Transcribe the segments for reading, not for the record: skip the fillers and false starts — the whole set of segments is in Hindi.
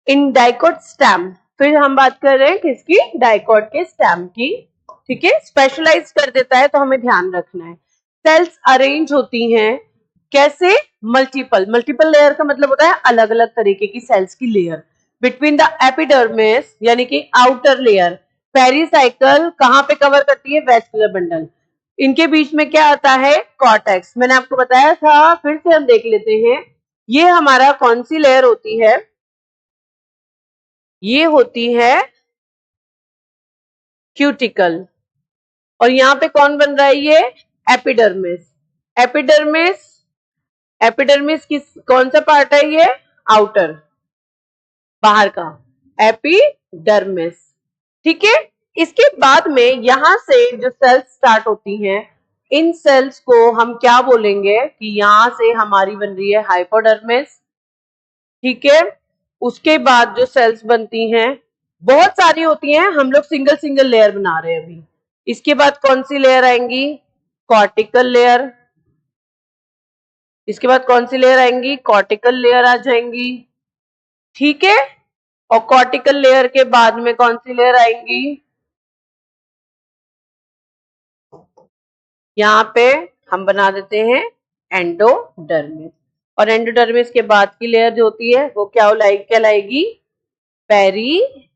इन डाइकोट स्टेम, फिर हम बात कर रहे हैं किसकी, डाइकोट के स्टेम की, ठीक है। स्पेशलाइज कर देता है तो हमें ध्यान रखना है। सेल्स अरेंज होती हैं कैसे, मल्टीपल, मल्टीपल लेयर का मतलब होता है अलग अलग तरीके की सेल्स की लेयर। बिटवीन द एपिडर्मिस यानी कि आउटर लेयर, पेरिसाइकल कहां पे कवर करती है, वेस्कुलर बंडल, इनके बीच में क्या आता है, कॉर्टेक्स, मैंने आपको बताया था, फिर से हम देख लेते हैं। ये हमारा कौन सी लेयर होती है, ये होती है क्यूटिकल, और यहां पे कौन बन रहा है, ये एपिडर्मिस। एपिडर्मिस, एपिडर्मिस किस, कौन सा पार्ट है ये, आउटर, बाहर का, एपिडर्मिस, ठीक है। इसके बाद में यहां से जो सेल्स स्टार्ट होती हैं, इन सेल्स को हम क्या बोलेंगे कि यहां से हमारी बन रही है हाइपोडर्मिस, ठीक है। उसके बाद जो सेल्स बनती हैं बहुत सारी होती हैं, हम लोग सिंगल सिंगल लेयर बना रहे हैं अभी। इसके बाद कौन सी लेयर आएंगी, कॉर्टिकल लेयर, इसके बाद कौन सी लेयर आएंगी, कॉर्टिकल लेयर आ जाएंगी, ठीक है। और कॉर्टिकल लेयर के बाद में कौन सी लेयर आएंगी, यहाँ पे हम बना देते हैं एंडोडर्मिस, और एंडोडर्मिस के बाद की लेयर जो होती है वो क्या कहलाएगी, पेरीसाइकल।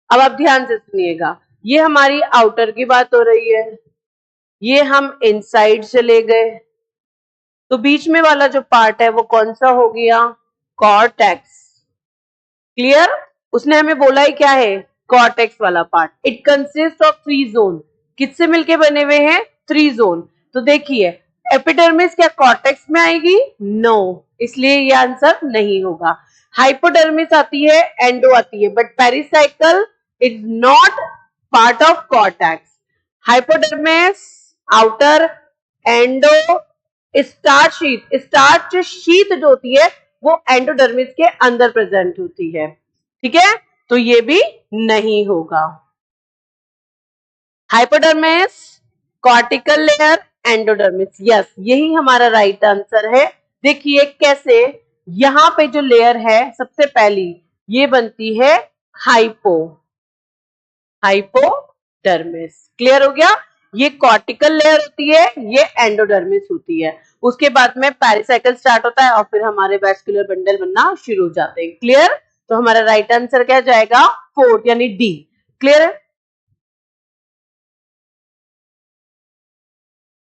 अब आप ध्यान से सुनिएगा, ये हमारी आउटर की बात हो रही है, ये हम इनसाइड चले गए, तो बीच में वाला जो पार्ट है वो कौन सा हो गया, कॉर्टेक्स, क्लियर। उसने हमें बोला ही क्या है, कॉर्टेक्स वाला part. It consist of 3 zone, किससे मिलके बने हुए हैं, 3 जोन। तो देखिए एपिडर्मिस क्या कॉर्टेक्स में आएगी, नो, इसलिए ये आंसर नहीं होगा। हाइपोडर्मिस आती है, एंडो आती है, but pericycle is not part of cortex. Hypodermis outer, endo starch sheath, starch sheath जो होती है वो एंडोडर्मिस के अंदर प्रेजेंट होती है, ठीक है। तो ये भी नहीं होगा। Hypodermis, cortical layer, endodermis, yes यही हमारा राइट आंसर है। देखिए कैसे, यहां पे जो लेयर है सबसे पहली ये बनती है हाइपोडर्मिस, क्लियर हो गया। ये कॉर्टिकल लेयर होती है, ये एंडोडर्मिस होती है। उसके बाद में पेरिसाइकल स्टार्ट होता है और फिर हमारे वेस्कुलर बंडल बनना शुरू हो जाते हैं, क्लियर। तो हमारा राइट आंसर क्या जाएगा, 4 यानी डी, क्लियर है।